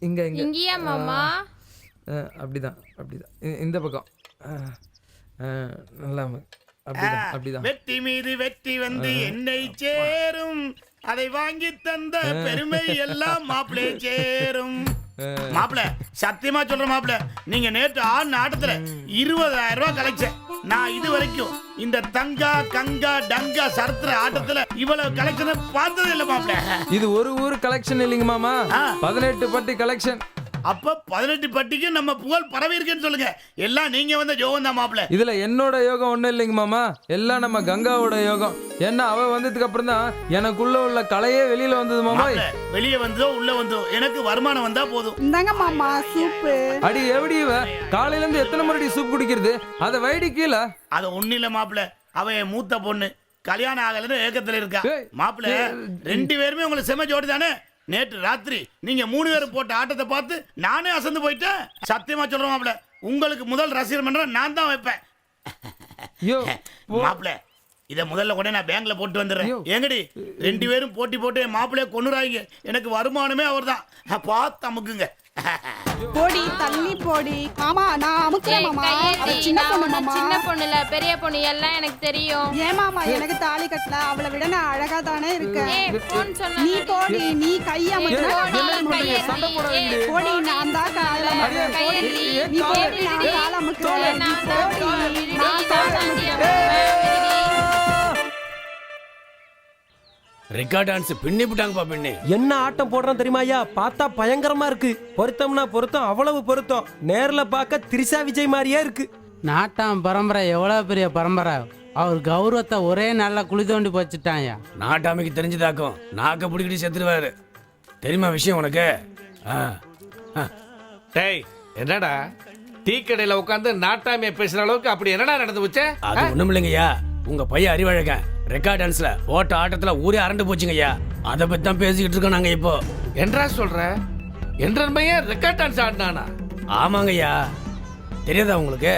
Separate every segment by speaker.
Speaker 1: இங்கே இங்கே
Speaker 2: இங்கேயா மாமா?
Speaker 1: அப்படிதான் அப்படிதான் இந்த பக்கம் நல்லா அப்படிதான் அப்படிதான்.
Speaker 3: வெற்றி மீது வெற்றி வந்து என்னை சேரும், அதை வாங்கி தந்த பெருமை எல்லாம் மாப்பிளை சேரும். மாப்பிள சத்தியமா சொல்றேன் மாப்பிள, நீங்க நேற்று ஆடின ஆட்டத்துல 20,000 ரூபாய் கலெக்ஷன். நான் இது வரைக்கும் இந்த தங்கா கங்கா டங்கா சரத்திர ஆட்டத்துல இவ்வளவு கலெக்ஷன் பார்த்தது இல்ல மாப்பிள.
Speaker 1: இது ஒரு ஊர் கலெக்ஷன் இல்லைங்க மாமா, 18 பட்டி கலெக்ஷன்.
Speaker 3: அப்ப 18 பட்டிக்கு நம்ம புகழ் பரவி இருக்குன்னு சொல்லுங்க. எல்லாம் நீங்க வந்த யோகம் தான் மாப்பிள.
Speaker 1: இதுல என்னோட யோகம் ஒண்ணும் இல்லைங்க மாமா, எல்லாம் நம்ம கங்காவோட யோகம். ஏன்னா அவ வந்ததுக்கு அப்புறம் தான் எனக்குள்ள உள்ள கலையே வெளியில வந்தது மாமா.
Speaker 3: வெளியே வந்ததோ உள்ள வந்தோ எனக்கு வருமானம் வந்தா போதும்.
Speaker 4: இந்தாங்க மாமா சூப்பு.
Speaker 1: அடி எப்படி இவ காலையில இருந்து எத்தனை முறை சூப் குடிக்கிறது? அத வைடி கீழே.
Speaker 3: அது ஒண்ணு இல்ல மாப்பிள, அவ என் மூத்த பொண்ணு, கல்யாணம் ஆகலன்னு ஏக்கத்துல இருக்கா. மாப்பிள 2 பேருமே உங்களுக்கு செம ஜோடி தானே. நேற்று ராத்திரி நீங்க 3 பேரும் போட்ட ஆட்டத்தை பார்த்து நானே அசந்து போயிட்டேன். சத்தியமா சொல்றேன் மாப்பிள, உங்களுக்கு முதல் ரசிகர் மன்றம் நான் தான் வைப்பேன். மாப்பிள இத முதல்ல கூட நான் பேங்க்ல போட்டு வந்துடுறேன். எங்கடி 2 பேரும் போட்டி போட்டு என் மாப்பிளைய கொண்டுறாங்க. எனக்கு வருமானமே அவர் தான். பார்த்து அமுக்குங்க.
Speaker 4: போடி தள்ளி போடி. மாமா நான் அமுக்குறேன் மாமா. அவ சின்ன பொண்ணு மாமா.
Speaker 2: சின்ன பொண்ணு இல்ல பெரிய பொண்ணு, எல்லாம் எனக்கு தெரியும்.
Speaker 4: ஏன் மாமா எனக்கு தாலி கட்டல? அவளை விட நான் அழகா தானே இருக்கேன். நீ போடி, நீ கைய போடி. நான் தான் கால நீ போடி, நான் கால அமுக்குறேன். நான் கால
Speaker 5: ரெக்கார்ட் டான்ஸ் பின்னி போட்டாங்கப்பா பின்னி.
Speaker 6: என்ன ஆட்டம் போடுறான் தெரியுமா ஐயா? பார்த்தா பயங்கரமா இருக்கு. பொருத்தம்னா பொருத்தம், அவ்வளவு பொருத்தம். நேர்ல பார்க்க திரிசா விஜய் மாதிரியே இருக்கு.
Speaker 7: நாட்டாம் பரம்பரை எவ்வளவு பெரிய பரம்பரை. அவர் கௌரவத்தை ஒரே நாள்ல குழி தோண்டி வச்சுட்டாயா.
Speaker 5: நாட்டாமைக்கு தெரிஞ்சதாக்கும் நாக்க பிடிக்கிட்டு செத்துருவாரு. தெரியுமா விஷயம் உனக்கு?
Speaker 8: டேய் என்னடா டீ கடையில உட்காந்து நாட்டாமைய பேசுற அளவுக்கு அப்படி என்னடா நடந்து போச்சு?
Speaker 5: அது ஒண்ணும் இல்லைங்கய்யா, உங்க பையன் அறிவழக ரெக்கார்ட் டான்ஸ்ல ஓட்ட ஆட்டத்துல ஊரே அரண்டு போச்சுங்கய்யா. அதை பத்தி தான் பேசிக்கிட்டு இருக்கோம் நாங்க இப்போ.
Speaker 8: என்றா சொல்ற? என்ற பையன் ரெக்கார்ட் டான்ஸ் ஆடினானா?
Speaker 5: ஆமாங்கய்யா, தெரியாதா உங்களுக்கு?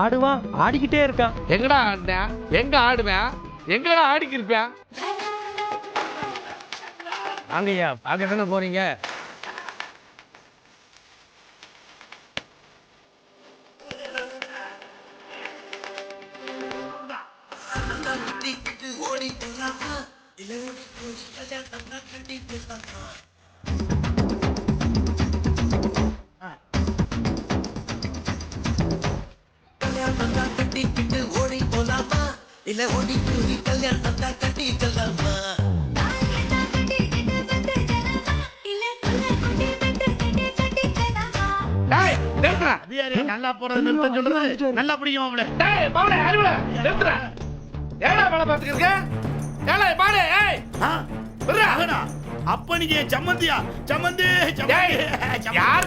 Speaker 6: ஆடுவான் ஆடிக்கிட்டே இருக்கான்.
Speaker 8: எங்கடா ஆடினா? எங்க ஆடுவேன்? எங்கடா ஆடிக்கு இருப்பேன்?
Speaker 5: வாங்கய்யா, பார்க்க தானே போறீங்க.
Speaker 3: நல்லா போறது நிறுத்த சொல்றது நல்லா பிடிக்கும் மாப்பிள.
Speaker 8: டேய் மாவளே அறிவுல நிறுத்துற. ஏடா வேலை பார்த்துக்கிட்டு இருக்க? ஏலே பாரு ஏய்.
Speaker 3: விடுறா. அப்ப நீங்க சம்மந்தியா? சம்மந்தி
Speaker 8: யார்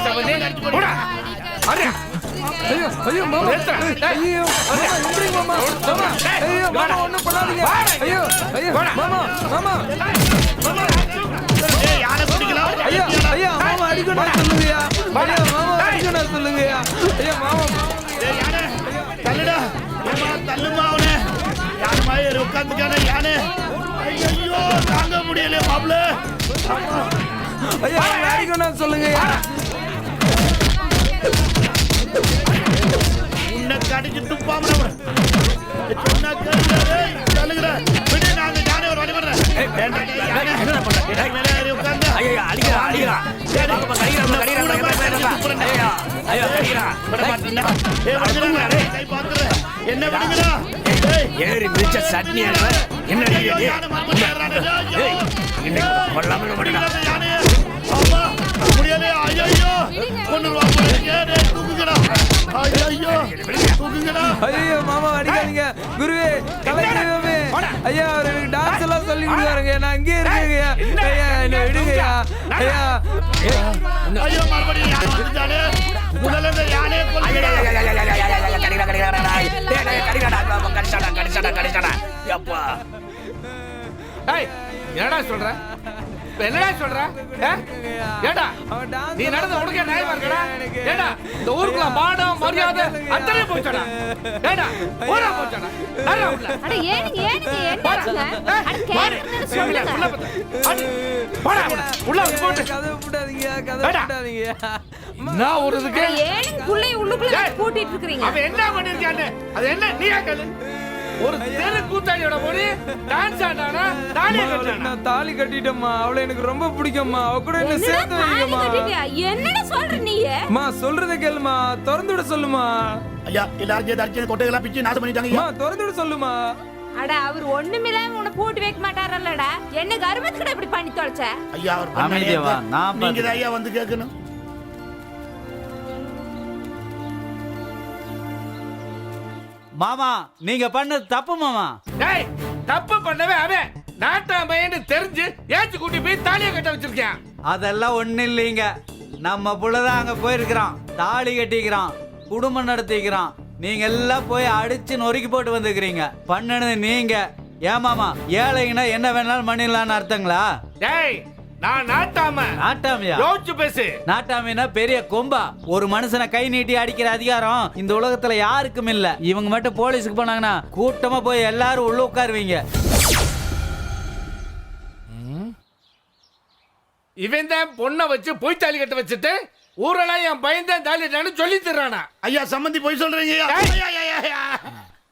Speaker 8: சம்மந்தி? போடா. அரே
Speaker 1: ஐயோ ஐயோ மாமா. ஐயோ எப்படி மாமா? மாமா ஐயோ மாமா ஒண்ணும் பண்ணாதீங்க. ஐயோ ஐயோ மாமா மாமா.
Speaker 3: ஏய் யாரை பிடிக்கலாம்?
Speaker 1: ஐயோ ஐயோ மாமா அடிக்கணும் சொல்லுங்கயா. ஐயோ மாமா அடிக்கணும் சொல்லுங்கயா. ஐயோ மாமா.
Speaker 3: ஏய் யானே தள்ளுடா. ஏமா தள்ளுமா அவனே. யார் மாதிரி உட்கார்ந்துக்கானே யானே. ஐயோ தாங்க முடியல மாப்ள.
Speaker 1: ஐயோ அடிக்கணும் சொல்லுங்கயா.
Speaker 3: உன்னை கடிச்சு துப்பாம நம்ம சொன்னா கேளுடா. தள்ளுடா. விடு நான் யானே ஒரு வழி பண்றேன். யானே என்ன பண்ண? மேலே ஏறி உட்கார்ந்து.
Speaker 5: ஐயா அடிக்கிறா. ஐயா அடிக்கிறா.
Speaker 3: விட மாட்டேன்னா. ஏய் விடுடா. கை பாத்துற. என்ன விடுங்கடா.
Speaker 5: ஏறி மிச்ச சட்னி என்ன இன்னைக்கு கொள்ளாம
Speaker 3: யானே. அம்மா முடியல. ஐயோ கொன்னுவா போறீங்க. தூக்குங்கடா. ஐயோ தூக்குங்கடா.
Speaker 1: ஐயோ மாமா அடிக்காதீங்க. குருவே கலைஞரே ஐயா ஒரு டான்ஸ் எல்லாம் சொல்லி கொடுத்தாருங்க. நான் இங்கே இருக்கேங்க. ஐயா என்ன விடுங்கயா. ஐயா
Speaker 3: ஐயோ மறுபடியும் யானை வந்துட்டானே. முதல்ல இந்த யானையை கொல்லுங்கடா.
Speaker 8: ஏய் என்னடா சொல்ற? என்னடா சொல்ற ஏடா
Speaker 1: அவன் டான்ஸ்
Speaker 8: நீ நடந்த உனக்கே நியாயமா இருக்கடா
Speaker 1: எனக்கு.
Speaker 8: ஏடா இந்த ஊருக்குள்ள மானம் மரியாதை அத்தனை போச்சடா ஏடா போடா போச்சடா நல்லா உள்ள
Speaker 2: அட ஏனுங்க என்னாச்சுங்க அட கேக்குறேன்னு சொல்லுங்க
Speaker 8: போடா உள்ள போட்டு
Speaker 1: கதவு போடாதீங்க கதவு
Speaker 8: ஏடா.
Speaker 1: போடாதீங்க
Speaker 8: நான் ஒரு இதுக்கு
Speaker 2: ஏனுங்க புள்ளைய உள்ளுக்குள்ள
Speaker 8: ஏய்.
Speaker 2: கூட்டிட்டு இருக்கீங்க
Speaker 8: அவன் என்ன பண்ணிருக்கான்னு அது என்ன நீயா கேளு ஒரு தெரு கூத்தாடியோட போய் டான்ஸ் ஆடானா தாலிய
Speaker 1: அம்மா, அவளுக்கு
Speaker 8: கட்டானா
Speaker 1: நான் தாலி கட்டிட்டேம்மா அவளை எனக்கு ரொம்ப பிடிக்கும்மா அவ கூட என்ன
Speaker 2: என்னடா
Speaker 1: சேர்த்து
Speaker 2: தாலி
Speaker 1: வைங்கம்மா
Speaker 2: கட்டிட்டியா? என்னடா சொல்ற நீ
Speaker 1: அம்மா சொல்றத கேளுமா திறந்து விட சொல்லுமா
Speaker 3: ஐயா எல்லாரும் சேர்ந்து அடிச்சு கொட்டையெல்லாம் பிச்சு நாசம் பண்ணிட்டாங்க
Speaker 1: அம்மா
Speaker 3: ஐயா.
Speaker 1: திறந்து விட சொல்லுமா
Speaker 2: அட அவர் ஒண்ணுமில்லாம உன்னை பூட்டி வைக்க மாட்டாரல்லடா என்ன கர்வத்துக்கு இப்படி பண்ணி தொலைச்ச
Speaker 3: ஐயா அவர் பண்ண
Speaker 9: அமைதியா வா, நான்
Speaker 3: நீங்க தான் ஐயா வந்து கேட்கணும்.
Speaker 9: மாமா நீங்க பண்ணது தப்பு மாமா.
Speaker 8: டேய் தப்பு பண்ணவே அவன் நாட்டாமைன்னு தெரிஞ்சு ஏச்சு கூட்டி போய் தாலிய கட்ட வச்சிருக்கேன்
Speaker 9: அதெல்லாம் ஒண்ணு இல்லைங்க. நம்ம புள்ளதான் அங்க போயிருக்கிறான், தாலி கட்டிக்கிறான், குடும்பம் நடத்திக்கிறான். நீங்க எல்லாம் போய் அடிச்சு நொறுக்கி போட்டு வந்துக்கிறீங்க. பண்ணனது நீங்க. ஏமாமா ஏழைங்கன்னா என்ன வேணாலும் பண்ணிடலான்னு அர்த்தங்களா?
Speaker 8: டேய் நான் நாட்டாம
Speaker 9: நாட்டாமையா?
Speaker 8: யோசிச்சு பேசு
Speaker 9: நாட்டாமைனா பெரிய கொம்பா. ஒரு மனுஷனை கை நீட்டி அடிக்கிற அதிகாரம் இந்த உலகத்துல யாருக்கும் இல்ல. இவங்க மட்டும் போலீஸுக்கு போனாங்கன்னா கூட்டமா போய் எல்லாரும் உள்ள உட்காருவீங்க.
Speaker 8: இவன் தான் பொண்ணை வச்சு பொய் தாலி கட்ட வச்சுட்டு ஊரெல்லாம் என் பையன் தான் தாலி கட்டான்னு சொல்லி தர்றானா
Speaker 3: ஐயா சம்மந்தி பொய் சொல்றீங்க ஐயா. ஐயா, ஐயா, ஐயா.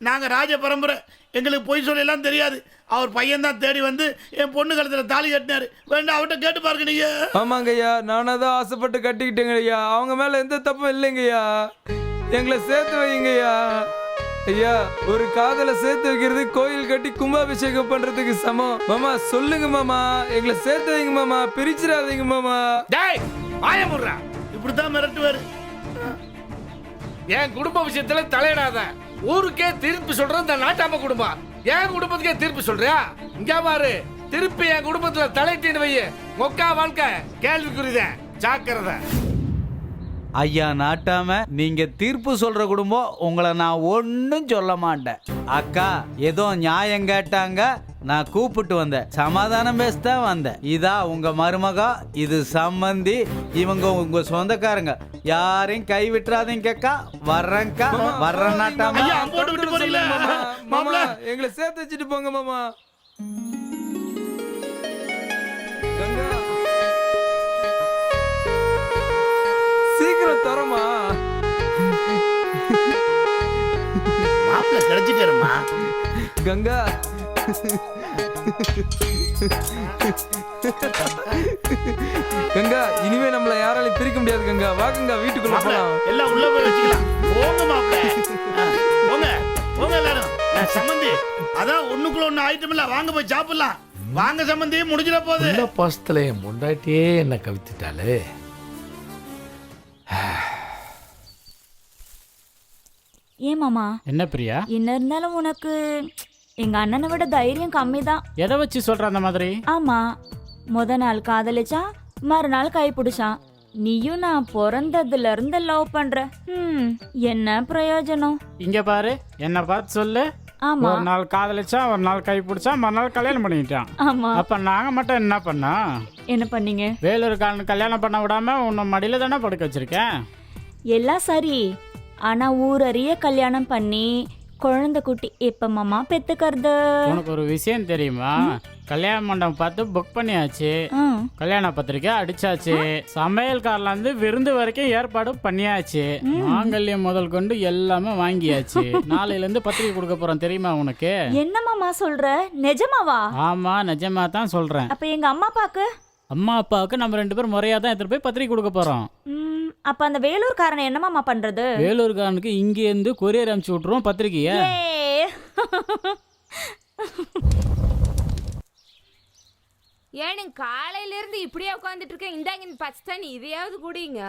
Speaker 3: நாங்க ராஜ பரம்பரை, எங்களுக்கு பொய் சொல்லலாம் தெரியாது. அவர் பையன் தான் தேடி வந்து என் பொண்ணு கழுத்துல தாலி கட்டினாரு. வேண்டாம் அவர்கிட்ட கேட்டு பாருங்க நீங்க.
Speaker 1: ஆமாங்க ஐயா நானும் தான் ஆசைப்பட்டு கட்டிக்கிட்டேங்க ஐயா அவங்க மேல எந்த தப்பும் இல்லைங்கய்யா எங்களை சேர்த்து வைங்கய்யா ஐயா ஒரு காதலை சேர்த்து வைக்கிறது கோயில் கட்டி கும்பாபிஷேகம் பண்றதுக்கு சமம் மாமா சொல்லுங்க மாமா எங்களை சேர்த்து வைங்க மாமா பிரிச்சிடாதீங்க மாமா
Speaker 8: டேய் மாயமுறா
Speaker 3: இப்படித்தான் மிரட்டுவாரு.
Speaker 8: என் குடும்ப விஷயத்துல தலையிடாத. ஊருக்கே தீர்ப்பு சொல்றது இந்த நாட்டாம குடும்பம். என் குடும்பத்துக்கே தீர்ப்பு சொல்றியா? இங்க பாரு திருப்பி என் குடும்பத்துல தலையிட்டு வை. மொக்கா வாழ்க்கை கேள்விக்குறிதான். ஜாக்கிரதை.
Speaker 9: ஐயா நாட்டாம நீங்க தீர்ப்பு சொல்ற குடும்பம், உங்களை நான் ஒன்னும் சொல்ல மாட்டேன். அக்கா ஏதோ நியாயம் கேட்டாங்க, நான் கூப்பிட்டு வந்தேன். சமாதானம் பேசத்தான் வந்தேன். இதா உங்க மருமகா, இது சம்பந்தி, இவங்க உங்க சொந்தக்காரங்க. யாரையும் கை விட்டுறாதீங்க அக்கா. வர்றேன்க்கா, வர்றேன் நாட்டாம.
Speaker 3: ஐயா போட்டு விட்டு போறீங்களா
Speaker 1: மாமா
Speaker 3: மாப்பிள?
Speaker 1: எங்களை சேர்த்து வச்சுட்டு போங்க மாமா கங்கா சீக்கிரம் தரமா
Speaker 3: மாப்பிள கிடைச்சிட்டாருமா.
Speaker 1: கங்கா கங்கா இனிமே நம்மள யாராலையும் பிரிக்க முடியாது கங்கா வா கங்கா வீட்டுக்குள்ள
Speaker 3: மாப்பிள
Speaker 1: போலாம்
Speaker 3: எல்லாம் உள்ள போய் வச்சுக்கலாம். போங்க மாப்பிள. போங்க போங்க எல்லாரும். சம்மந்தி அதான் ஒண்ணுக்குள்ள ஒண்ணு ஐட்டம் இல்ல. வாங்க போய் சாப்பிடலாம். வாங்க சம்மந்தி முடிஞ்சிட போகுது.
Speaker 8: இந்த பாசத்துல என் முண்டாட்டியே என்ன கவித்துட்டாலே.
Speaker 4: ஏன் மாமா
Speaker 7: என்ன பிரியா?
Speaker 4: என்ன இருந்தாலும் உனக்கு எங்க அண்ணனை விட தைரியம் கம்மி தான்.
Speaker 7: எதை வச்சு சொல்ற அந்த மாதிரி?
Speaker 4: ஆமா, முத நாள் காதலிச்சான், மறுநாள் கை பிடிச்சான். நீயும் நான் பிறந்ததுல இருந்து லவ் பண்ற. என்ன பிரயோஜனம்?
Speaker 7: இங்க பாரு, என்ன பார்த்து சொல்லு.
Speaker 4: ஆமா
Speaker 7: ஒரு நாள் காதலிச்சா, ஒரு நாள் கை பிடிச்சா, மறுநாள் கல்யாணம் பண்ணிக்கிட்டான்.
Speaker 4: ஆமா.
Speaker 7: அப்ப நாங்க மட்டும் என்ன பண்ணோம்?
Speaker 4: என்ன பண்ணீங்க?
Speaker 7: வேலூர்காரன் கல்யாணம் பண்ண விடாம உன்னை மடியில தானே படுக்க வச்சிருக்கேன்.
Speaker 4: எல்லாம் சரி, ஆனா ஊரறிய கல்யாணம் பண்ணி குழந்தை குட்டி எப்ப மாமா பெத்துக்கிறது?
Speaker 7: உனக்கு ஒரு விஷயம் தெரியுமா? கல்யாண மண்டபம் பார்த்து புக் பண்ணியாச்சு, கல்யாண பத்திரிக்கை அடிச்சாச்சு, சமையல்காரில இருந்து விருந்து வரைக்கும் ஏற்பாடு பண்ணியாச்சு, மாங்கல்யம் முதல் கொண்டு எல்லாமே வாங்கியாச்சு. நாளையில இருந்து பத்திரிக்கை கொடுக்க போறோம் தெரியுமா உனக்கு?
Speaker 4: என்ன மாமா சொல்ற? நிஜமாவா?
Speaker 7: ஆமா நிஜமா தான் சொல்றேன்.
Speaker 4: அப்ப எங்க அம்மா அப்பாக்கு?
Speaker 7: அம்மா அப்பாவுக்கு நம்ம 2 பேரும் முறையா தான் எடுத்துட்டு போய் பத்திரிக்கை கொடுக்க போறோம்.
Speaker 4: அப்ப அந்த வேலூர்காரனை என்ன மாமா பண்றது?
Speaker 7: வேலூர்காரனுக்கு இங்க இருந்து கொரியர் அனுப்பிச்சு விட்டுருவோம் பத்திரிக்கைய.
Speaker 2: ஏனுங்க காலையில இருந்து இப்படியே உட்காந்துட்டு இருக்கேன். இந்தாங்க இந்த பச்சை தண்ணி இதையாவது குடிங்க.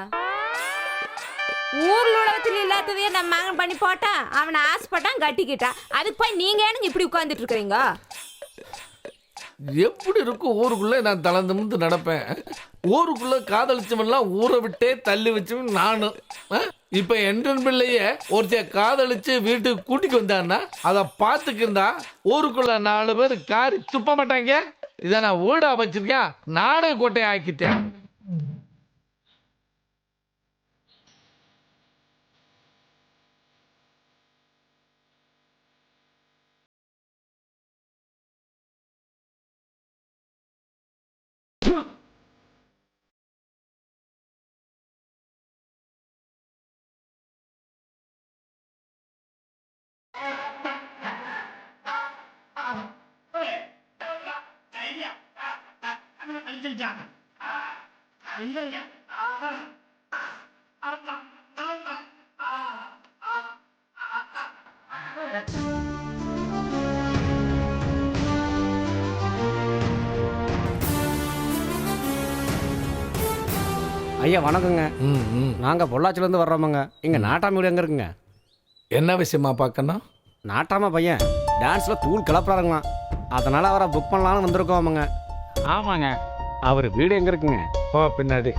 Speaker 2: ஊர்ல உலகத்தில் இல்லாததையே நம்ம மகன் பண்ணி போட்டான். அவனை ஆசைப்பட்டான் கட்டிக்கிட்டான். அதுக்கு போய் நீங்க ஏனுங்க இப்படி உட்காந்துட்டு இருக்கிறீங்க?
Speaker 8: எப்படி இருக்கும் ஊருக்குள்ள நான் தளர்ந்து நடப்பேன். ஊருக்குள்ள காதலிச்சவன்லாம் ஊரை விட்டே தள்ளி வச்சவன் நானும். இப்ப என் பிள்ளைய ஒருத்தைய காதலிச்சு வீட்டுக்கு கூட்டிட்டு வந்தான்னா அதை பார்த்துக்கிருந்தா ஊருக்குள்ள 4 பேர் காரி துப்ப மாட்டாங்க. இதை நான் வீடு அமைச்சிருக்கேன், நாடக கோட்டையை ஆக்கிட்டேன்.
Speaker 5: ஐயா வணக்கங்க. நாங்கள் பொள்ளாச்சிலேருந்து வர்றோமுங்க. இங்கே நாட்டாம வீடு எங்கே இருக்குங்க?
Speaker 8: என்ன விஷயமா பார்க்கணும்?
Speaker 5: நாட்டாம பையன் டான்ஸில் தூள் கிளப்புறாருங்களாம், அதனால் அவரை புக் பண்ணலான்னு வந்திருக்கோமுங்க. ஆமாங்க. அவர் வீடு எங்கே இருக்குங்க?
Speaker 8: ஓ, பின்னாடி.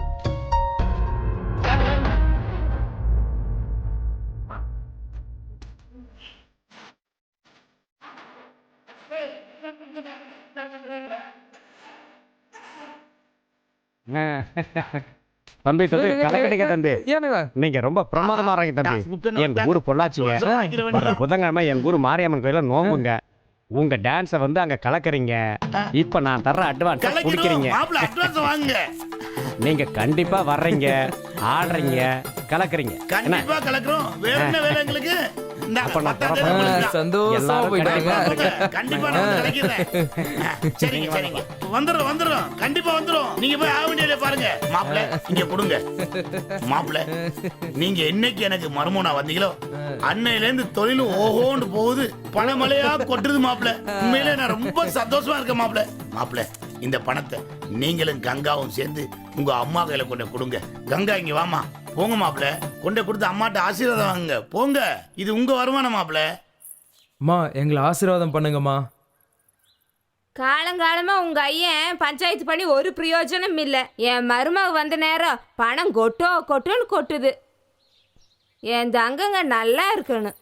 Speaker 5: தம்பி தம்பி கலக்கடிக்க தம்பி,
Speaker 1: ஏனுங்க
Speaker 5: நீங்க ரொம்ப பிரமாதமா இருக்கீங்க தம்பி. எங்க ஊர் பொள்ளாச்சிங்க. வர்ற புதன்கிழமை எங்க ஊர் மாரியம்மன் கோயில நோம்புங்க. உங்க டான்ஸை வந்து அங்க கலக்குறீங்க. இப்ப நான் தர்ற அட்வான்ஸ் குடிக்கிறீங்க.
Speaker 3: மாப்பிள்ள அட்வான்ஸ் வாங்குங்க.
Speaker 5: நீங்க கண்டிப்பா வர்றீங்க, ஆடுறீங்க, கலக்குறீங்க.
Speaker 3: கண்டிப்பா கலக்குறோம். வேற என்ன வேலை எங்களுக்கு? இந்த
Speaker 5: அப்ப நான்
Speaker 3: 10,000 கொடுங்க.
Speaker 1: சந்தோஷமா
Speaker 5: எல்லாரும்
Speaker 1: போயிட்டாங்க.
Speaker 3: கண்டிப்பா நான் கலக்கிறேன். சரிங்க சரிங்க, வந்துரும் கண்டிப்பா வந்துரும். நீங்க போய் ஆவணியில பாருங்க. மாப்பிள்ள இங்க கொடுங்க. மாப்பிள்ள நீங்க என்னைக்கு எனக்கு மருமனா வந்தீங்களோ அன்னையில இருந்து தொழில் ஓஹோன்னு போகுது, பணமழையா கொட்டுது மாப்பிள்ள. உண்மையிலே நான் ரொம்ப சந்தோஷமா இருக்கேன் மாப்பிள்ள. மாப்பிள்ள இந்த பணத்தை நீங்களும் கங்காவும் சேர்ந்து உங்க அம்மா கையில கொண்டு கொடுங்க. கங்கா இங்க வாமா. போங்க மாப்பிள்ள, கொண்டு கொடுத்து அம்மாட்ட ஆசீர்வாதம் வாங்குங்க. போங்க, இது உங்க வருமானம் மாப்பிள்ள.
Speaker 1: அம்மா எங்களை ஆசீர்வாதம் பண்ணுங்கம்மா.
Speaker 2: காலங்காலமா உங்க ஐயன் பஞ்சாயத்து பண்ணி ஒரு பிரயோஜனம் இல்லை. என் மருமக வந்த நேரம் பணம் கொட்டோன்னு கொட்டுது. என் தங்கங்க நல்லா இருக்கணும்.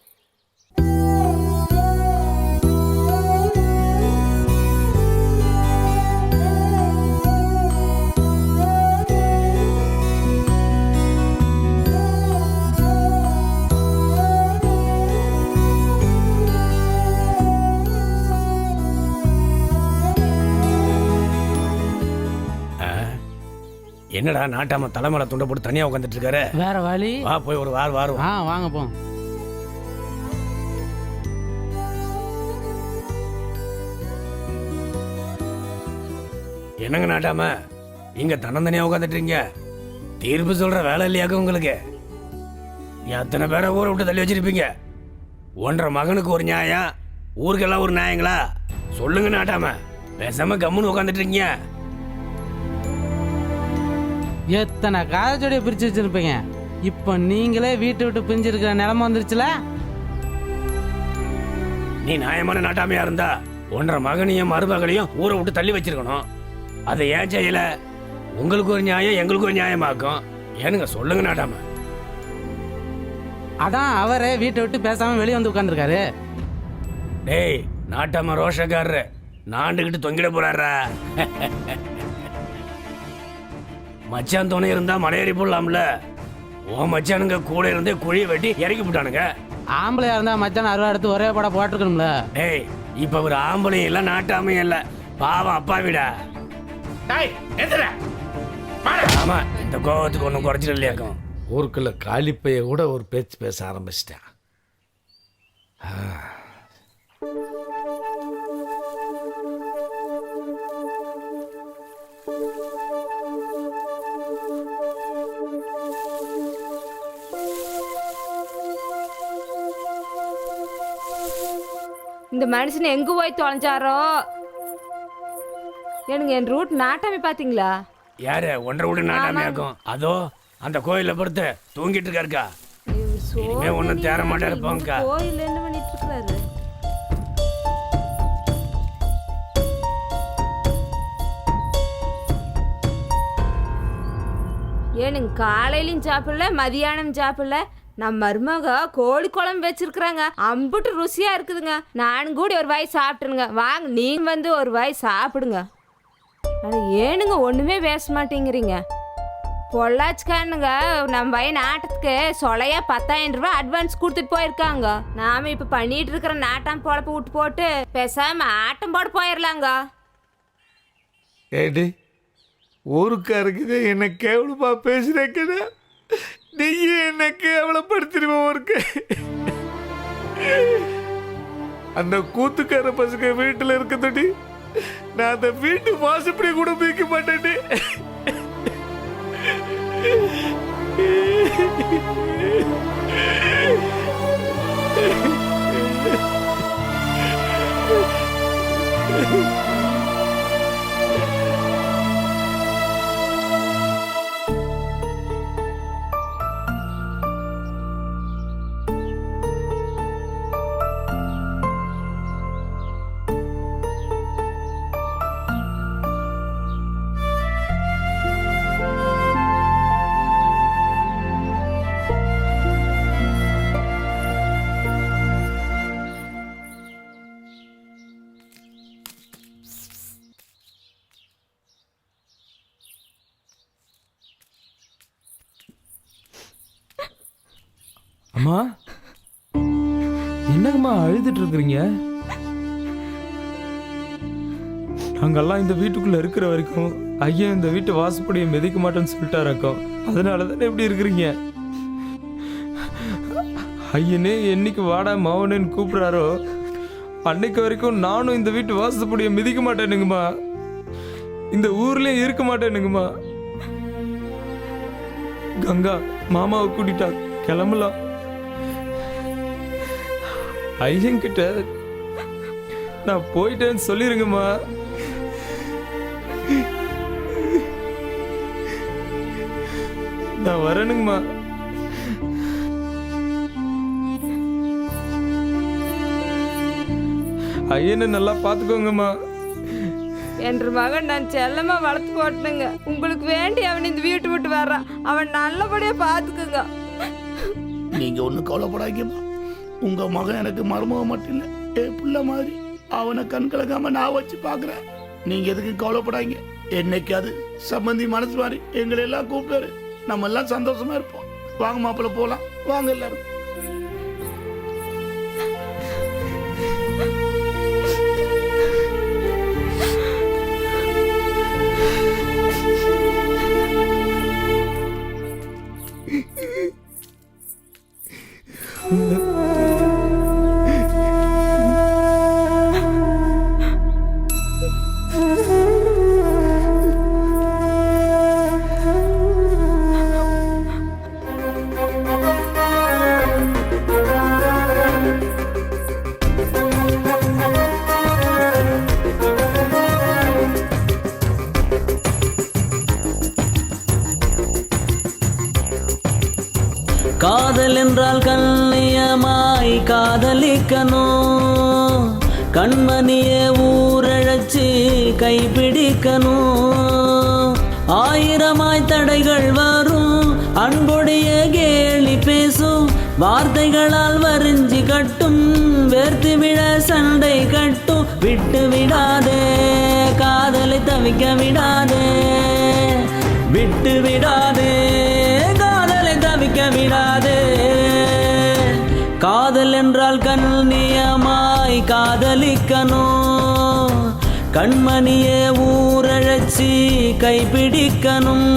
Speaker 5: என்னடா நாட்டாம தலைமலை துண்டை போட்டு தனியா உட்காந்துட்டு இருக்காரு?
Speaker 7: வேற வழி.
Speaker 5: வா போய் ஒரு வாரம்.
Speaker 7: வாங்க போ.
Speaker 5: என்னங்க நாட்டாம இங்க தன்னந்தனியா உட்காந்துட்டீங்க? தீர்ப்பு சொல்ற வேலை இல்லையாக்க உங்களுக்கு? எத்தனை பேரை ஊரை விட்டு தள்ளி வச்சிருப்பீங்க? 1.5 மகனுக்கு ஒரு நியாயம், ஊருக்கெல்லாம் ஒரு நியாயங்களா? சொல்லுங்க நாட்டாம, பேசாம கம்முன்னு உட்காந்துட்டு இருக்கீங்க.
Speaker 10: எத்தனை காதச்சோடைய பிரிச்சு வச்சிருப்பீங்க. இப்போ நீங்களே வீட்டை விட்டு பிரிஞ்சிருக்கிற நிலைமை வந்துருச்சுல.
Speaker 5: நீ நியாயமான நாட்டாமையா இருந்தா 1.5 மகனையும் மருமகளையும் ஊரை விட்டு தள்ளி வச்சிருக்கணும். அதை ஏன் செய்யல? உங்களுக்கு ஒரு நியாயம், எங்களுக்கு ஒரு நியாயமாக்கும். ஏனுங்க சொல்லுங்க நாட்டாம.
Speaker 10: அதான் அவரே வீட்டை விட்டு பேசாம வெளியே வந்து உட்காந்துருக்காரு.
Speaker 5: டேய் நாட்டாம ரோஷக்காரரு நாண்டுகிட்டு தொங்கிட போறாரா? மச்சான் துணை இருந்தா மலையேறி போடலாம்ல. ஓ மச்சானுங்க கூட இருந்தே குழியை வெட்டி இறக்கி போட்டானுங்க.
Speaker 10: ஆம்பளையா இருந்தா மச்சான் 60 எடுத்து ஒரே பட போட்டிருக்கணும்ல.
Speaker 5: டேய் இப்ப ஒரு ஆம்பளையும் இல்ல நாட்டாமையும் இல்ல, பாவம் அப்பா விடா. ஆமா, இந்த கோவத்துக்கு ஒன்றும் குறைச்சிட்டு இல்லையாக்கும்.
Speaker 8: ஊருக்குள்ள காலிப்பைய கூட ஒரு பேச்சு பேச ஆரம்பிச்சிட்டேன்.
Speaker 2: இந்த மனுஷன் எங்க போய் தொலைஞ்சாரோ? எனக்கு என் ரூட் நாட்டாமி பாத்தீங்களா?
Speaker 5: யாரு 1.5 வீடு நாட்டாமையாக்கும்? அதோ அந்த கோயில பொறுத்து தூங்கிட்டு இருக்காருக்கா. இனிமே ஒன்னும் தேர மாட்டாரு போங்கக்கா.
Speaker 2: கோயில் என்ன பண்ணிட்டு இருக்காரு? ஏனுங்க காலையிலும் சாப்பிடல, மதியானம் சாப்பிடல. நம்ம மருமக கோழி குழம்பு வச்சிருக்கிறாங்க, அம்புட்டு ருசியா இருக்குதுங்க. நானும் கூட ஒரு வாய் சாப்பிட்டுருங்க. வாங்க நீங்க வந்து ஒரு வாய் சாப்பிடுங்க. அட ஏனுங்க ஒண்ணுமே பேச மாட்டேங்கிறீங்க? பொள்ளாச்சிக்காரனுங்க நம்ம பையன் நாட்டத்துக்கு சொலையா 10,000 ரூபாய் அட்வான்ஸ் கொடுத்துட்டு போயிருக்காங்க. நாம இப்ப பண்ணிட்டு இருக்கிற நாட்டாம் பொழப்ப விட்டு போட்டு பேசாம ஆட்டம் போட போயிடலாங்க.
Speaker 8: ஏடி ஊருக்காருக்கு என்ன கேவலமா பேசுறேக்கடா, நீயே என்ன கேவலப்படுத்திடுவ ஊருக்கு. அந்த கூத்துக்கார பசங்க வீட்டுல இருக்குதுடி, நான் அந்த வீட்டு வாசப்படி கூட மிதிக்க மாட்டேன்.
Speaker 1: அம்மா, என்னங்கம்மா அழுதுட்டு இருக்கிறீங்க? நாங்கெல்லாம் இந்த வீட்டுக்குள்ள இருக்கிற வரைக்கும் ஐயா இந்த வீட்டு வாசப்படியை மிதிக்க மாட்டேன்னு சொல்லிட்டாராக்கோம். அதனால தானே எப்படி இருக்கிறீங்க? ஐயனே என்னைக்கு வாடா மவனேன்னு கூப்பிடுறாரோ அன்னைக்கு வரைக்கும் நானும் இந்த வீட்டு வாசப்படியை மிதிக்க மாட்டேனுங்கம்மா. இந்த ஊர்லயே இருக்க மாட்டேனுங்கம்மா. கங்கா மாமாவை கூட்டிட்டா, கிளம்பலாம். ஐயன்கிட்ட நான் போயிட்டேன்னு சொல்லிருங்கம்மா. நான் வரணுங்கம்மா. ஐயனை நல்லா பார்த்துக்கோங்கம்மா.
Speaker 2: என்ற மகன் நான் செல்லமா வளர்த்து போட்டனுங்க. உங்களுக்கு வேண்டி அவன் இந்த வீட்டு விட்டு வர்றான். அவன் நல்லபடியா பார்த்துக்குங்க.
Speaker 3: நீங்க ஒன்றும் கவலைப்படாதீங்கம்மா. உங்க மகன் எனக்கு மருமகன் மட்டும் இல்லை, என் பிள்ளை மாதிரி. அவனை கண் கலக்காம நான் வச்சு பார்க்குறேன். நீங்க எதுக்கு கவலைப்படாதீங்க. என்னைக்காவது சம்பந்தி மனசு மாதிரி எங்களை எல்லாம் கூப்பிட்டாரு, நம்ம எல்லாம் சந்தோஷமா இருப்போம். வாங்க மாப்பிள்ள போலாம், வாங்க எல்லாரும்.
Speaker 11: காதல் என்றால் கண்ணியமாய் காதலிக்கணும், கண்மணியே ஊரழைச்சி கைப்பிடிக்கணும். ஆயிரமாய் தடைகள் வரும், அன்புடைய கேலி பேசும், வார்த்தைகளால் வரிஞ்சி கட்டும், வேர்த்து விட சண்டை கட்டும். விட்டு விடாதே காதலை தவிக்க விடாதே, விட்டு விடாதே காதலை தவிக்க விடாதே. காதல் என்றால் கண்ணியமாய் காதலிக்கணும், கண்மணியே ஊரழைச்சி கைப்பிடிக்கணும்.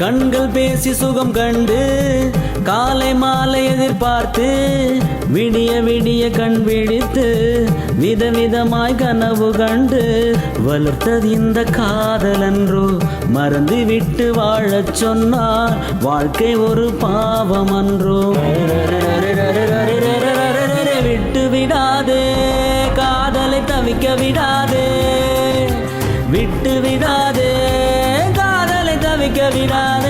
Speaker 11: கண்கள் பேசி சுகம் கண்டு, காலை மாலை எதிர்பார்த்து, விடிய விடிய கண் விழித்து, விதவிதமாய் கனவு கண்டு, வளர்த்தது இந்த காதலன்றோ, மறந்து விட்டு வாழச் சொன்னார் வாழ்க்கை ஒரு பாவம் அன்றோ. விட்டு விடாதே காதலை தவிக்க விடாதே, விட்டு விடாதே காதலை தவிக்க விடாதே.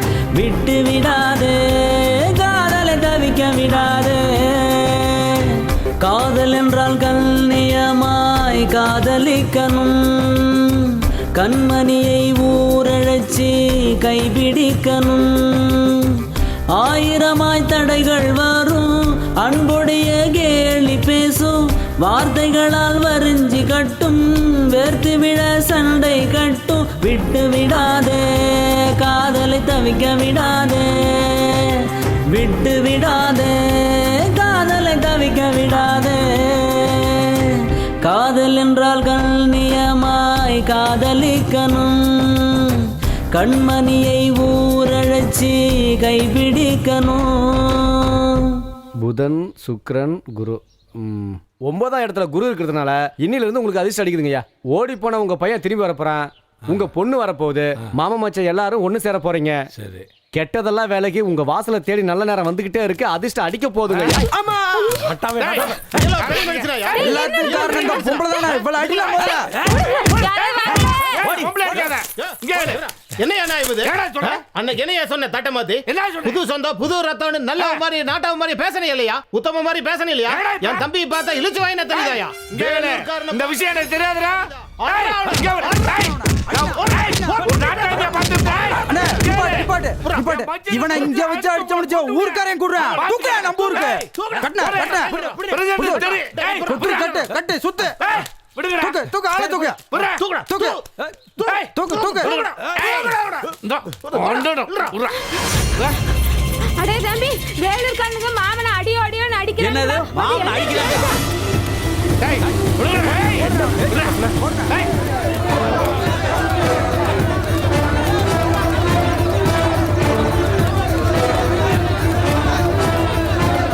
Speaker 11: விட்டு விடாதே காதலை தவிக்க விடாதே காதல் என்றால் கண்ணியமாய் காதலிக்கணும் கண்மணியை ஊரழைச்சி கைபிடிக்கணும் ஆயிரமாய் தடைகள் வரும் அன்புடைய கேலி பேசும் வார்த்தைகளால் வரிஞ்சி கட்டும் வேர்த்து விட சண்டை கட்டும் விட்டு விடாதே காதலை தவிக்க விடாதே விட்டு விடாதே காதலை தவிக்க விடாதே காதல் என்றால் கண்ணியமாய் காதலிக்கணும் கண்மணியை ஊரழைச்சி கைபிடிக்கணும்
Speaker 5: புதன் சுக்கிரன் குரு 9ஆம் இடத்துல குரு இருக்கிறதுனால இன்னில இருந்து உங்களுக்கு அதிர்ஷ்டம் அடிக்குதுங்கய்யா. ஓடி போன உங்க பையன் திரும்பி வரப்போறான். உங்க பொண்ணு வரப்போகுது. மாமா மச்சான் எல்லாரும் ஒண்ணு சேர போறீங்க. சரி. கெட்டதெல்லாம் வேலைக்கு உங்க வாசலை தேடி நல்ல நேரம் வந்துகிட்டே இருக்கு. அதிர்ஷ்டம் அடிக்க போகுதுங்க.
Speaker 3: ஆமா
Speaker 1: எல்லாத்துக்கும் காரணம் இந்த பொம்பளை தானே. இவ்வளவு அடிலாம் போல.
Speaker 3: என்னையா நான் இது அன்னைக்கு என்னையா சொன்ன தட்ட மாத்தி புது சொந்தம் புது ரத்தம் நல்ல மாதிரி நாட்டவ மாதிரி பேசணும் இல்லையா உத்தம மாதிரி பேசணும் இல்லையா என் தம்பி பார்த்தா இழுச்சு வாயின தெரியுதாயா
Speaker 8: இந்த விஷயம் எனக்கு தெரியாதுடா
Speaker 1: இவனை இங்க வச்சு அடிச்சு முடிச்ச ஊர்க்காரன் கூடுறான். தூக்கு நம்ம ஊருக்கு. கட்டு கட்டு சுத்து. தூக்கு தூக்கு ஆள தூக்கு. தூக்கு தூக்கு தூக்கு.
Speaker 2: அடே தம்பி வேலூர் கண்ணுங்க மாமனை அடியோ அடியோன்னு அடிக்கிறாங்க.
Speaker 9: என்னது மாமன் அடிக்கிறாங்க?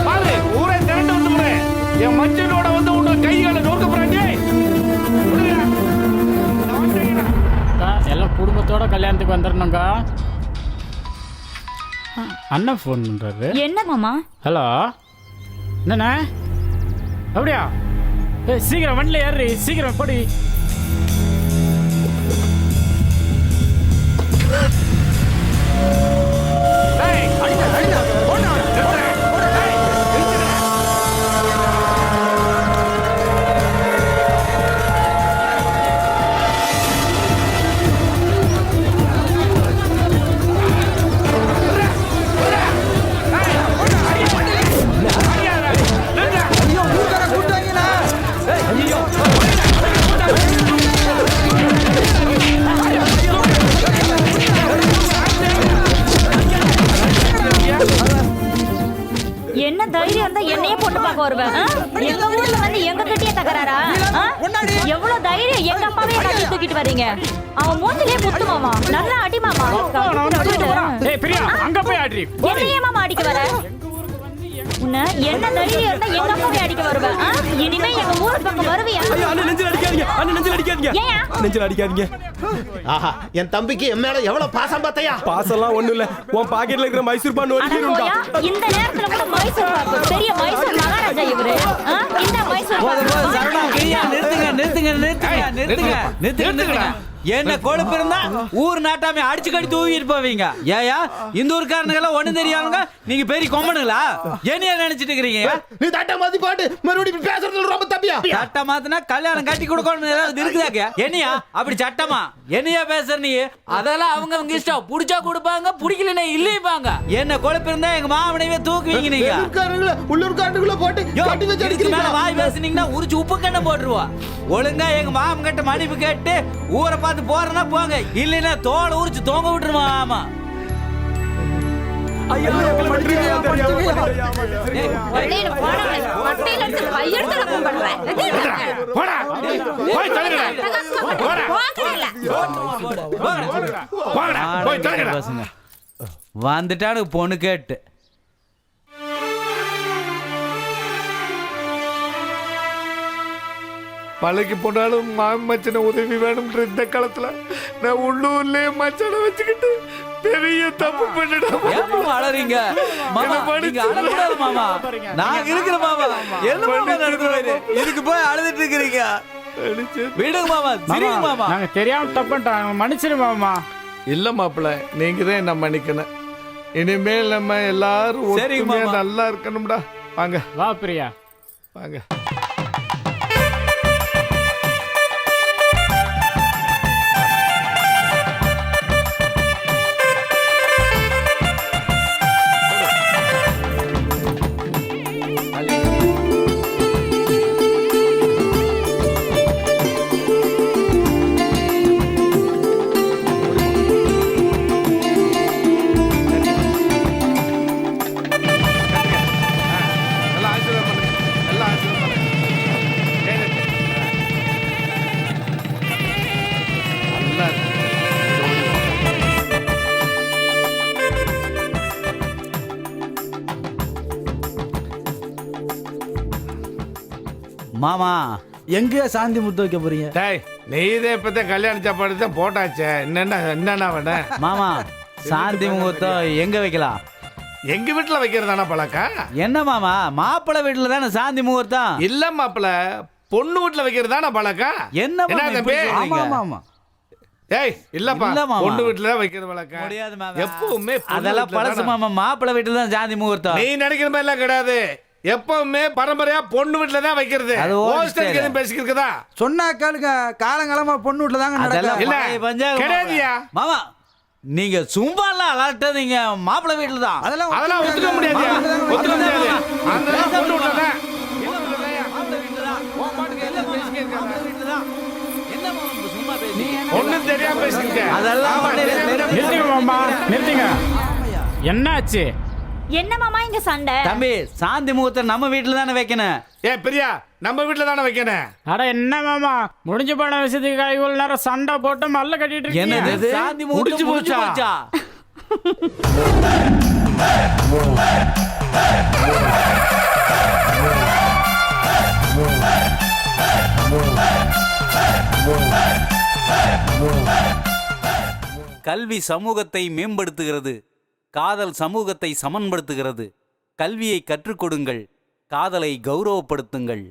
Speaker 8: பாரு ஊரே திரண்டு வந்து பாரு. என் மச்சனோட வந்து உன்னை கைகளை நோக்க போறாங்க.
Speaker 7: எல்லாம் குடும்பத்தோட கல்யாணத்துக்கு வந்துடணுங்க. அண்ணன் ஃபோன் பண்றாரு.
Speaker 4: என்ன மாமா?
Speaker 7: ஹலோ என்னண்ணே அப்படியா? சீக்கிரம் வண்டில ஏறி சீக்கிரம் போடி.
Speaker 4: என்ன தைரியம் இருந்தா என்னையே பொண்ணு பார்க்க வருவேன்? எங்க ஊர்ல வந்து எங்க கிட்டயே தகராறா? எவ்வளவு தைரியம் எங்க அப்பாவே கட்டி தூக்கிட்டு வர்றீங்க? அவன் மூஞ்சிலே குத்து மாமா. நல்லா அடி மாமா.
Speaker 7: ஏய் பிரியா அங்க போய் ஆடி.
Speaker 4: என்னையே மாமா அடிக்க வர? உன்ன என்ன தைரியம் இருந்தா எங்க அப்பாவே அடிக்க வருவேன்? இனிமே எங்க ஊர் பக்கம் வருவியா?
Speaker 6: அண்ணன் நெஞ்சில அடிக்காதீங்க. அண்ணன் நெஞ்சில அடிக்காதீங்க.
Speaker 4: ஏன்?
Speaker 6: நெஞ்சில அடிக்காதீங்க.
Speaker 3: ஆஹா என் தம்பிக்கு என் மேல எவ்வளவு பாசம் பார்த்தையா
Speaker 6: பாசெல்லாம் ஒண்ணும் இல்ல. உன் பாக்கெட்ல இருக்கிற மைசூர் பான் ஒலிக்கிருண்டா.
Speaker 4: இந்த நேரத்துல கூட மைசூர் பாக்கு பெரிய மைசூர் மகாராஜா இவரு. இந்த மைசூர் பாக்கு
Speaker 9: சரவணா பிரியா நிறுத்துங்க நிறுத்துங்க நிறுத்துங்க நிறுத்துங்க நிறுத்துங்க நிறுத்துங்க. என்ன கொழுப்பு இருந்தா ஊர் நாட்டாமே அடிச்சு கட்டி தூக்கிட்டு போவீங்க. ஏயா இந்த ஊருக்காரனுங்க ஒண்ணும் தெரியாதுங்க, நீங்க பெரிய கொம்பனுங்களா? என்னையா நினைச்சிட்டு இருக்கிறீங்க?
Speaker 3: நீ தட்டை மாத்தி போட்டு மறுபடியும் பேசுறது ரொம்ப தப்பியா?
Speaker 9: சட்டை மாத்தினா கல்யாணம் கட்டி கொடுக்கணும் ஏதாவது இருக்குதாக்க? என்னையா அப்படி சட்டமா? என்னையா பேசுற நீ? அதெல்லாம் அவங்க இஷ்டம், புடிச்சா கொடுப்பாங்க, பிடிக்கலன்னா இல்லைப்பாங்க. என்ன கொழுப்பு இருந்தா எங்க மாமனையே தூக்குவீங்க நீங்க.
Speaker 3: உள்ளூர்காரனுக்குள்ள போட்டு கட்டி வச்சு
Speaker 9: இதுக்கு மேல வாய் பேசுனீங்கன்னா உரிச்சு உப்பு கண்ணை போட்டுருவா. ஒழுங்கா எங்க மாமன் கிட்ட மன்னிப்பு கேட்டு ஊரை பார்த்து போறேன்னா போங்க, இல்லைன்னா தோலை உரிச்சு தொங்க விட்டுருமா. ஆமா
Speaker 2: வெளியில போனவன் மட்டையில எடுத்து கையெடுத்து நான் கும்பிடுறேன்.
Speaker 3: போடா போய் தள்ளுடா போய் தள்ளுடா
Speaker 9: பசங்க வந்துட்டானு பொண்ணு கேட்டு.
Speaker 8: மலைக்கு போனாலும் மச்சனை உதவி வேணும்ன்ற இந்த காலத்துல நான் உள்ளூர்லயே மச்சனை வச்சுக்கிட்டு பெரிய தப்பு பண்ணிட்டேன்.
Speaker 9: ஏன் அழறீங்க மாமா? நீங்க அழக்கூடாது மாமா, நான் இருக்கிற மாமா. என்ன மாமா நடக்குது? இதுக்கு போய் அழுதுட்டு இருக்கிறீங்க? விடுங்க மாமா, சிரிங்க மாமா.
Speaker 7: நாங்க தெரியாம தப்புட்டாங்க, மன்னிச்சிரு மாமா.
Speaker 8: இல்ல மாப்பிள்ள, நீங்க தான் என்ன மன்னிக்கணும். இனிமேல் நம்ம எல்லாரும் ஒற்றுமையா நல்லா இருக்கணும்டா. வாங்க
Speaker 7: வா பிரியா,
Speaker 8: வாங்க.
Speaker 9: மாமா எங்க சாந்தி முத்து வைக்க போறீங்க?
Speaker 8: டேய், நீ இதே இப்பதான் கல்யாண சாப்பாடு தான் போட்டாச்சே, என்னன்னா வேணா?
Speaker 9: மாமா சாந்தி முகூர்த்தம் எங்க வைக்கலாம்?
Speaker 8: எங்க வீட்டுல வைக்கிறதானா பழக்கம்?
Speaker 9: என்ன மாமா, மாப்பிள்ளை வீட்டுல தானே சாந்தி முகூர்த்தம்?
Speaker 8: இல்ல மாப்பிள்ள, பொண்ணு வீட்டுல வைக்கிறதானா பழக்கம்?
Speaker 9: என்ன மாமா இப்படி சொல்றீங்க?
Speaker 8: ஏய் இல்லப்பா,
Speaker 9: இல்ல மாமா.
Speaker 8: பொண்ணு வீட்டுல தான் வைக்கிறது வழக்கம்.
Speaker 9: முடியாது மாமா.
Speaker 8: எப்பவுமே பொண்ணு
Speaker 9: அதெல்லாம்
Speaker 8: வீட்டுல
Speaker 9: பழசு
Speaker 8: தானே.
Speaker 9: மாமா, மாப்பிள்ளை வீட்டுல தான் சாந்தி முகூர்த்தம்.
Speaker 8: நீ நினைக்கிற மாதிரி எல்லாம் கிடையாது. எப்பவுமே பரம்பரையா பொண்ணு வீட்டுல தான் வைக்கிறது.
Speaker 9: அது ஓடி
Speaker 8: ஹோஸ்டல்
Speaker 9: style.
Speaker 8: பேசிக்கிறதா?
Speaker 12: சொன்னா கேளுங்க, காலங்காலமா பொண்ணு வீட்டுல தாங்க
Speaker 9: அதெல்லாம்
Speaker 8: இல்ல,
Speaker 9: பழைய பஞ்சாங்கம்
Speaker 8: கிடையாதுயா.
Speaker 9: மாமா. நீங்க சும்மா எல்லாம் அலட்டதீங்க, மாப்பிள்ளை வீட்டுல தான்.
Speaker 8: அதெல்லாம் ஒத்துக்க முடியாதுயா, ஒத்துக்க முடியாது. அந்த பொண்ணு வீட்டுல தான். ஒண்ணும் தெரியாம பேசிக்கிட்டு.
Speaker 9: அதெல்லாம்
Speaker 7: நிறுத்துங்க மாமா, நிறுத்துங்க. என்னாச்சு?
Speaker 4: என்ன மாமா இங்க சண்டை?
Speaker 9: தம்பி, சாந்தி முகூர்த்தம் நம்ம வீட்டுல தானே வைக்கணும்.
Speaker 8: ஏ பிரியா, நம்ம வீட்டுல தானே வைக்கணும்.
Speaker 7: அட என்ன மாமா, முடிஞ்சு போன விஷயத்துக்கு இவ்வளவு நேரம் சண்டை போட்டு மல்ல கட்டிட்டு
Speaker 9: என்னது
Speaker 7: இருக்கீங்க.
Speaker 9: சாந்தி முகூர்த்தம் முடிஞ்சு போச்சா? கல்வி சமூகத்தை மேம்படுத்துகிறது, காதல் சமூகத்தை சமன்படுத்துகிறது. கல்வியை கற்றுக் கொடுங்கள், காதலை கௌரவப்படுத்துங்கள்.